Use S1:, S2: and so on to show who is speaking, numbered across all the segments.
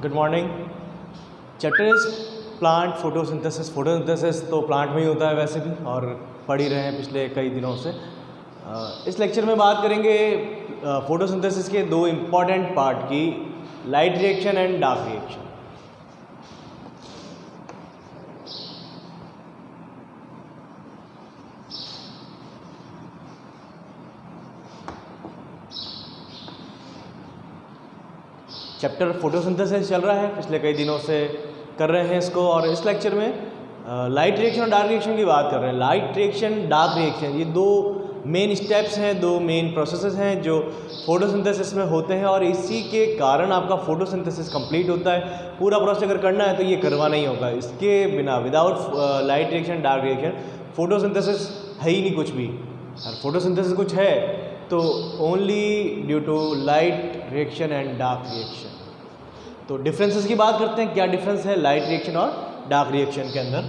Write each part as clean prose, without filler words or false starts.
S1: Good morning. Chapter is plant photosynthesis. Photosynthesis तो plant में ही होता है वैसे भी, और पढ़ ही रहे हैं पिछले कई दिनों से। इस लेक्चर में बात करेंगे फोटोसिंथेसिस के दो इम्पॉर्टेंट पार्ट की, light reaction and dark reaction. Chapter photosynthesis चल रहा है, पिछले कई दिनों से कर रहे हैं इसको, और इस लेक्चर में लाइट रिएक्शन और डार्क रिएक्शन की बात कर रहे हैं। लाइट रिएक्शन, डार्क रिएक्शन, ये दो मेन स्टेप्स हैं, दो मेन प्रोसेसेस हैं जो फोटोसिंथेसिस में होते हैं, और इसी के कारण आपका फोटोसिंथेसिस कंप्लीट होता है। पूरा प्रोसेस अगर करना है तो ये करवाना ही होगा, इसके बिना, without light reaction, dark reaction, photosynthesis है ही नहीं कुछ भी। और फोटोसिंथेसिस कुछ है तो only due to light reaction and dark reaction. तो डिफरेंसेस की बात करते हैं, क्या डिफरेंस है लाइट रिएक्शन और डार्क रिएक्शन के अंदर।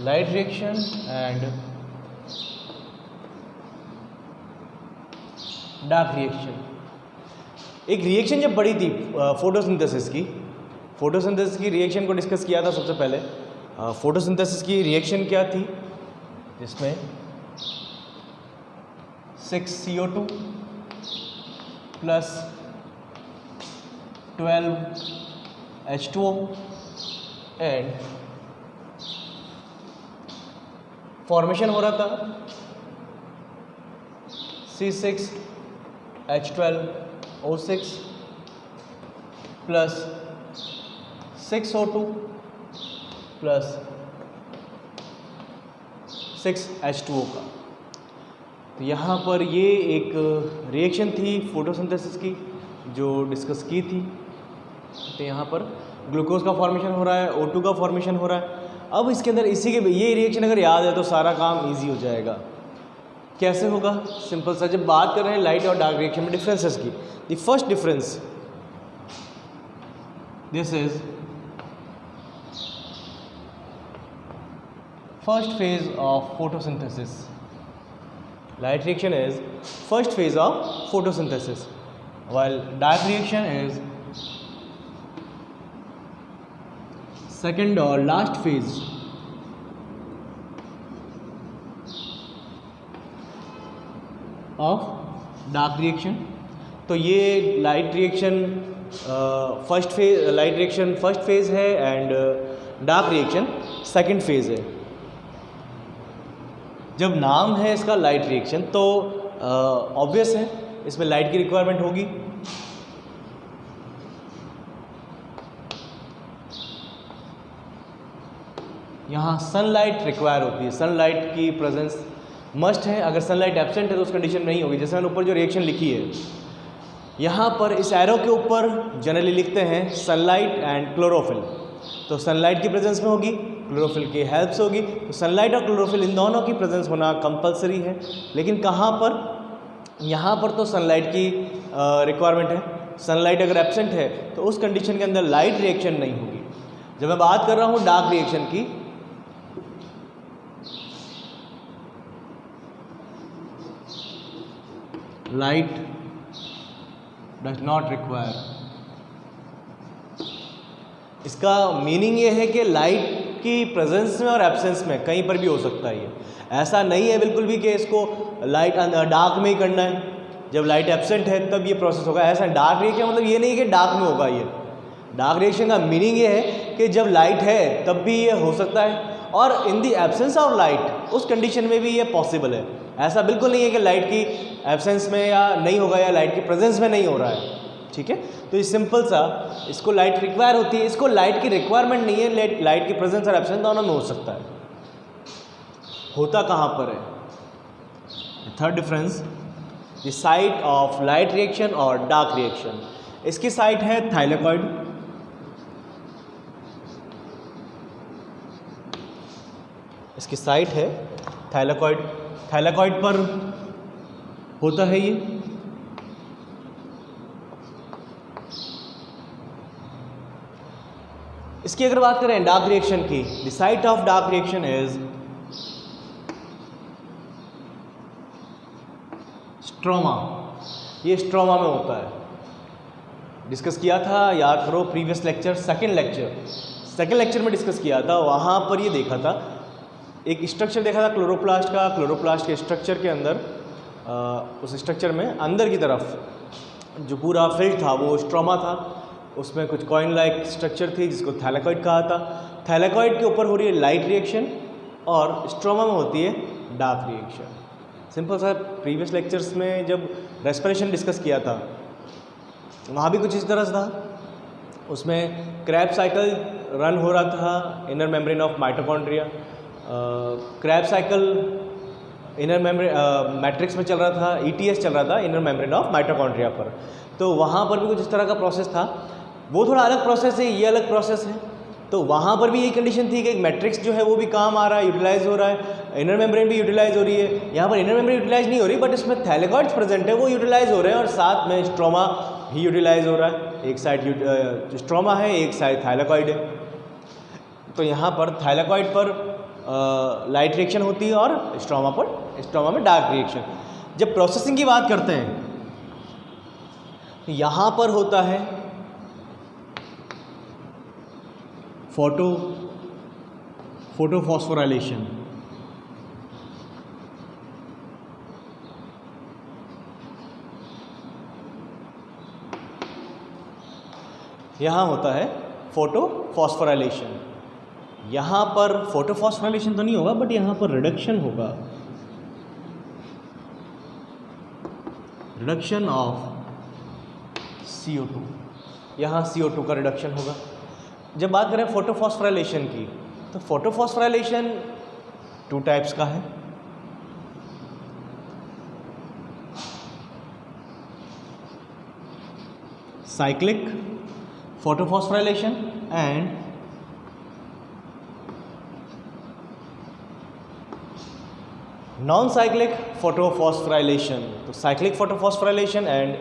S1: Light reaction and dark reaction. एक रिएक्शन जब पढ़ी थी फोटोसिंथेसिस की रिएक्शन को डिस्कस किया था सबसे पहले। फोटोसिंथेसिस की रिएक्शन क्या थी, जिसमें 6CO2 plus 12H2O and formation हो रहा था C6H12O6 plus 6O2 plus 6H2O का। तो यहाँ पर ये एक रिएक्शन थी फोटोसिंथेसिस की जो डिस्कस की थी। तो यहाँ पर ग्लूकोज का फॉर्मेशन हो रहा है, O2 का फॉर्मेशन हो रहा है। अब इसके अंदर इसी के ये रिएक्शन अगर याद है तो सारा काम इजी हो जाएगा। कैसे होगा? सिंपल सा, जब बात कर रहे हैं लाइट और डार्क रिएक्शन में डिफरेंसेस की, the first difference, this is first phase of photosynthesis. Light reaction is first phase of photosynthesis, while dark reaction is second और last phase of dark reaction. तो ये लाइट रिएक्शन फर्स्ट फेज है and dark reaction second phase है। जब नाम है इसका light reaction तो ऑब्वियस है इसमें लाइट की रिक्वायरमेंट होगी। यहाँ सनलाइट रिक्वायर होती है, सनलाइट की प्रेजेंस मस्ट है। अगर सनलाइट एब्सेंट है तो उस कंडीशन में नहीं होगी। जैसे मैंने ऊपर जो रिएक्शन लिखी है, यहाँ पर इस एरो के ऊपर जनरली लिखते हैं सनलाइट एंड क्लोरोफिल। तो सनलाइट की प्रेजेंस में होगी, क्लोरोफिल की हेल्प से होगी। तो सनलाइट और क्लोरोफिल इन दोनों की प्रेजेंस होना कंपलसरी है। लेकिन कहाँ पर? यहाँ पर तो सनलाइट की रिक्वायरमेंट है। सनलाइट अगर एब्सेंट है तो उस कंडीशन के अंदर लाइट रिएक्शन नहीं होगी। जब मैं बात कर रहा हूँ डार्क रिएक्शन की, लाइट डज नॉट रिक्वायर, इसका मीनिंग ये है कि लाइट की प्रेजेंस में और एब्सेंस में कहीं पर भी हो सकता है। ये ऐसा नहीं है बिल्कुल भी कि इसको लाइट डार्क में ही करना है, जब लाइट एब्सेंट है तब ये प्रोसेस होगा। ऐसा डार्क रिएक्शन मतलब ये नहीं कि डार्क में होगा। ये डार्क रिएक्शन का मीनिंग ये है कि जब लाइट है तब भी ये हो सकता है, और इन दी एब्सेंस ऑफ लाइट उस कंडीशन में भी ये पॉसिबल है। ऐसा बिल्कुल नहीं है कि लाइट की एब्सेंस में या नहीं होगा या लाइट की प्रेजेंस में नहीं हो रहा है। ठीक है, तो ये सिंपल सा, इसको लाइट रिक्वायर होती है, इसको लाइट की रिक्वायरमेंट नहीं है। लाइट की प्रेजेंस और एब्सेंस दोनों में हो सकता है। होता कहाँ पर है? Third difference, the site of light reaction और डार्क रिएक्शन। इसकी साइट है थाइलेकॉइड, इसकी साइट है थैलेकॉइड, थैलेकॉइड पर होता है ये। इसकी अगर बात करें डार्क रिएक्शन की, the site of dark reaction is stroma. ये स्ट्रोमा में होता है, डिस्कस किया था, याद करो प्रीवियस लेक्चर, सेकंड लेक्चर में डिस्कस किया था। वहाँ पर ये देखा था, एक स्ट्रक्चर देखा था क्लोरोप्लास्ट का। क्लोरोप्लास्ट के स्ट्रक्चर के अंदर उस स्ट्रक्चर में अंदर की तरफ जो पूरा फील्ड था वो स्ट्रोमा था। उसमें कुछ कॉइन लाइक स्ट्रक्चर थी जिसको थैलेकॉइड कहा था। थैलेकॉइड के ऊपर हो रही है लाइट रिएक्शन और स्ट्रोमा में होती है डार्क रिएक्शन। सिंपल सा, प्रीवियस लेक्चर्स में जब रेस्पिरेशन डिस्कस किया था वहाँ भी कुछ इस तरह से था। उसमें क्रैब साइकिल रन हो रहा था inner membrane of mitochondria. Krebs cycle inner membrane matrix में चल रहा था, ETS चल रहा था इनर मेम्ब्रेन ऑफ माइटोकॉन्ड्रिया पर। तो वहाँ पर भी कुछ इस तरह का प्रोसेस था। वो थोड़ा अलग प्रोसेस है, ये अलग प्रोसेस है। तो वहाँ पर भी यही कंडीशन थी कि एक मैट्रिक्स जो है वो भी काम आ रहा है, यूटिलाइज हो रहा है, इनर मेम्ब्रेन भी यूटिलाइज हो रही है। यहाँ पर इनर मेम्ब्रेन यूटिलाइज नहीं हो रही, बट इसमें थैलेकॉइड्स प्रेजेंट है, वो यूटिलाइज हो रहे हैं और साथ में स्ट्रोमा भी यूटिलाइज हो रहा है। एक साइड स्ट्रोमा है, एक साइड थैलेकॉइड है। तो यहाँ पर थैलेकॉइड पर लाइट रिएक्शन होती है और स्ट्रोमा में डार्क रिएक्शन। जब प्रोसेसिंग की बात करते हैं तो यहाँ पर होता है फोटोफॉस्फोराइलेशन। यहाँ होता है फोटोफॉस्फोराइलेशन। यहाँ पर फोटोफॉस्फोराइलेशन तो नहीं होगा, बट यहाँ पर रिडक्शन होगा, रिडक्शन ऑफ CO2। यहाँ CO2 का रिडक्शन होगा। जब बात करें फोटोफॉस्फोराइलेशन की, तो फोटोफॉस्फोराइलेशन 2 टाइप्स का है। Cyclic photophosphorylation and non cyclic photophosphorylation. तो cyclic photophosphorylation and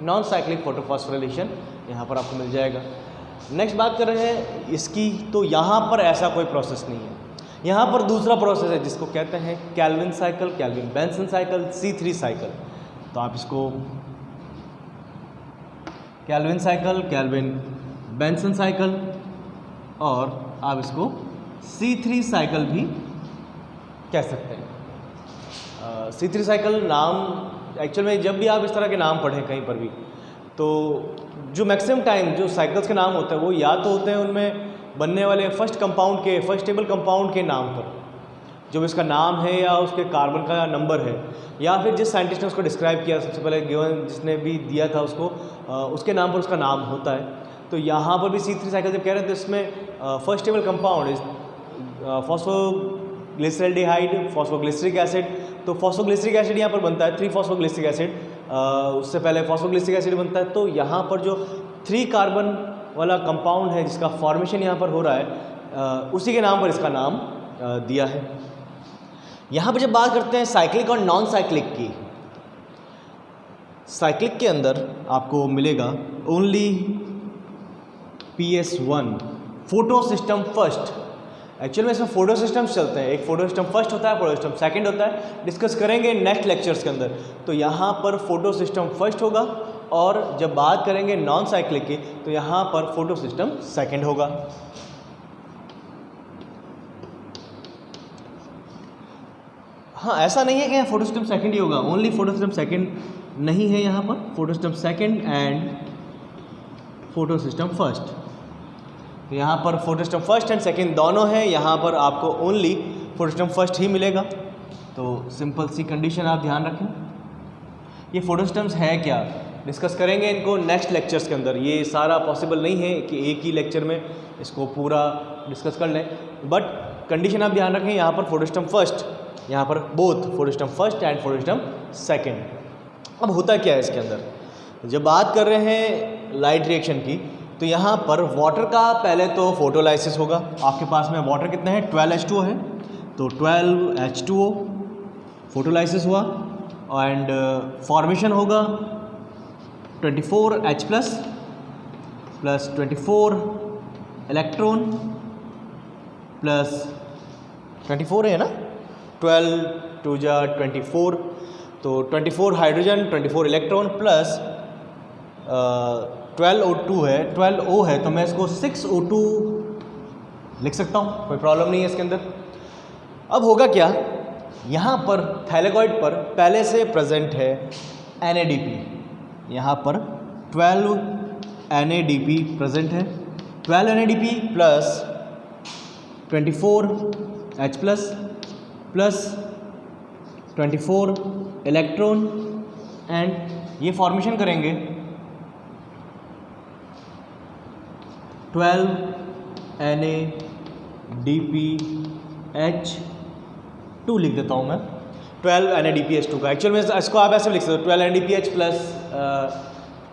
S1: non cyclic photophosphorylation यहाँ पर आपको मिल जाएगा। नेक्स्ट बात कर रहे हैं इसकी, तो यहाँ पर ऐसा कोई प्रोसेस नहीं है। यहाँ पर दूसरा प्रोसेस है जिसको कहते हैं Calvin cycle, Calvin Benson cycle, C3 cycle. तो आप इसको Calvin cycle, Calvin Benson cycle और आप इसको C3 साइकिल भी कह सकते हैं। C3 साइकिल नाम एक्चुअल में जब भी आप इस तरह के नाम पढ़ें कहीं पर भी, तो जो मैक्सिमम टाइम जो साइकिल्स के नाम होते हैं वो या तो होते हैं उनमें बनने वाले फर्स्ट स्टेबल कंपाउंड के नाम पर, जो इसका नाम है या उसके कार्बन का नंबर है, या फिर जिस साइंटिस्ट ने उसको डिस्क्राइब किया सबसे पहले गिवन जिसने भी दिया था उसको, उसके नाम पर उसका नाम होता है। तो यहाँ पर भी C3 साइकिल जब कह रहे हैं तो इसमें first stable compound is phosphoglyceraldehyde, phosphoglyceric acid. तो फॉस्फोग्लिसरिक एसिड यहाँ पर बनता है 3-फॉस्फोग्लिसरिक एसिड, उससे पहले फॉस्फोग्लिसरिक एसिड बनता है। तो यहाँ पर जो 3 कार्बन वाला कंपाउंड है जिसका फॉर्मेशन यहाँ पर हो रहा है, उसी के नाम पर इसका नाम दिया है। यहाँ पर जब बात करते हैं साइक्लिक और नॉन साइक्लिक की, साइक्लिक के अंदर आपको मिलेगा only PS1 photo system first. Actual में इसमें फोटो सिस्टम्स चलते हैं, एक फोटो सिस्टम फर्स्ट होता है, फोटो सिस्टम सेकंड होता है, डिस्कस करेंगे नेक्स्ट लेक्चर्स के अंदर। तो यहाँ पर फोटो सिस्टम फर्स्ट होगा और जब बात करेंगे नॉन साइक्लिक की तो यहाँ पर फोटो सिस्टम सेकंड होगा। हाँ, ऐसा नहीं है कि फोटो सिस्टम सेकंड ही होगा, ओनली फोटो सिस्टम सेकंड नहीं है, यहाँ पर photo system second and photo system first. तो यहाँ पर photo system first and second दोनों हैं, यहाँ पर आपको ओनली फोटो सिस्टम फर्स्ट ही मिलेगा। तो सिंपल सी कंडीशन आप ध्यान रखें। ये फोटो सिस्टम्स है क्या, डिस्कस करेंगे इनको नेक्स्ट लेक्चर्स के अंदर। ये सारा पॉसिबल नहीं है कि एक ही लेक्चर में इसको पूरा डिस्कस कर लें, बट कंडीशन आप ध्यान रखें। यहाँ पर फोटो सिस्टम फर्स्ट, यहाँ पर both photo system first and photo system second. अब होता क्या है इसके अंदर, जब बात कर रहे हैं लाइट रिएक्शन की, तो यहाँ पर वाटर का पहले तो फोटोलाइसिस होगा। आपके पास में वाटर कितने हैं, 12H2 है। तो 12H2O फोटोलाइसिस हुआ एंड फॉर्मेशन होगा 24H प्लस 24 इलेक्ट्रॉन प्लस 24 है ना, 12 2 जा 24, तो 24 हाइड्रोजन 24 इलेक्ट्रॉन प्लस 12O2 है, 12O है, तो मैं इसको 6O2 लिख सकता हूँ, कोई प्रॉब्लम नहीं है इसके अंदर। अब होगा क्या, यहाँ पर थैलेकॉइड पर पहले से प्रेजेंट है NADP, यहाँ पर 12 NADP प्रेजेंट है, 12 NADP plus 24H plus 24 electron and ये फॉर्मेशन करेंगे 12 NADPH2 लिख देता हूँ मैं, 12 NADPH2 का। एक्चुअल में इसको आप ऐसे लिख सकते हो 12 NADPH प्लस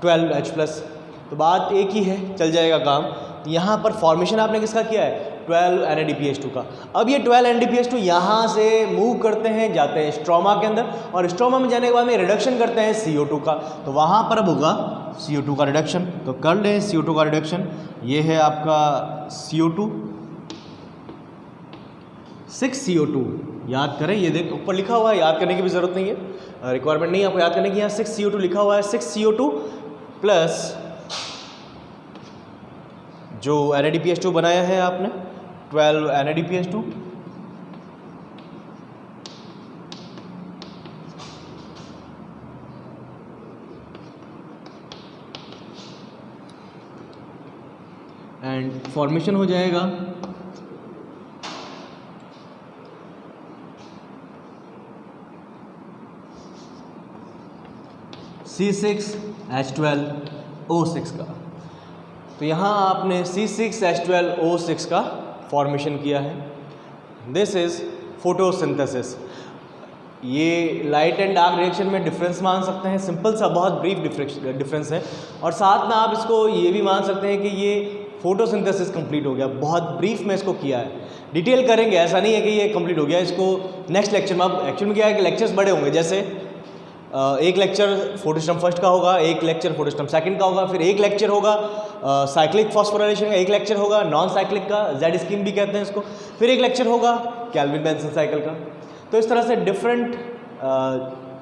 S1: 12H प्लस, तो बात एक ही है, चल जाएगा काम। यहाँ पर फॉर्मेशन आपने किसका किया है, 12 NADPH2 का। अब ये 12 NADPH2 यहाँ से मूव करते हैं, जाते हैं स्ट्रोमा के अंदर, और स्ट्रोमा में जाने के बाद में रिडक्शन करते हैं CO2 का, तो वहाँ पर अब होगा CO2 का रिडक्शन। तो कर लें CO2 का रिडक्शन, ये है आपका CO2 6CO2, याद करें, ये देख ऊपर लिखा हुआ है, याद करने की भी ज़रूरत नहीं है, रिक्वायरमेंट नहीं है आपको याद करने की। यहाँ 6CO2 लिखा हुआ है, 6CO2 प्लस जो NADPH2 बनाया है आपने 12 NADPH2 एंड फॉर्मेशन हो जाएगा C6H12O6 का। तो यहाँ आपने C6H12O6 का फॉर्मेशन किया है। This is photosynthesis. ये लाइट एंड डार्क रिएक्शन में डिफरेंस मान सकते हैं, सिंपल सा बहुत ब्रीफ डिफरेंस है, और साथ में आप इसको ये भी मान सकते हैं कि ये फोटोसिंथेसिस कंप्लीट हो गया। बहुत ब्रीफ में इसको किया है, डिटेल करेंगे, ऐसा नहीं है कि ये कंप्लीट हो गया। इसको नेक्स्ट लेक्चर में, अब एक्चुअल में क्या है कि लेक्चर्स बड़े होंगे, जैसे एक लेक्चर फोटोस्टम फर्स्ट का होगा, एक लेक्चर फोटोस्टम सेकंड का होगा, फिर एक लेक्चर होगा साइक्लिक फॉस्फोराइलेशन का, एक लेक्चर होगा नॉन साइक्लिक का, जेड स्कीम भी कहते हैं इसको, फिर एक लेक्चर होगा केल्विन बेंसन साइकिल का। तो इस तरह से different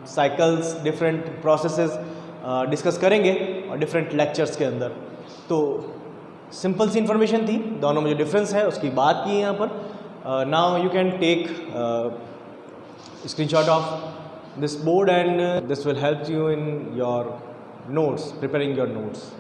S1: cycles, different processes discuss करेंगे और डिफरेंट लेक्चर्स के अंदर। तो सिंपल सी इन्फॉर्मेशन थी, दोनों में जो डिफरेंस है उसकी बात की यहाँ पर। Now you can take screenshot of this board and this will help you in your notes, preparing your notes.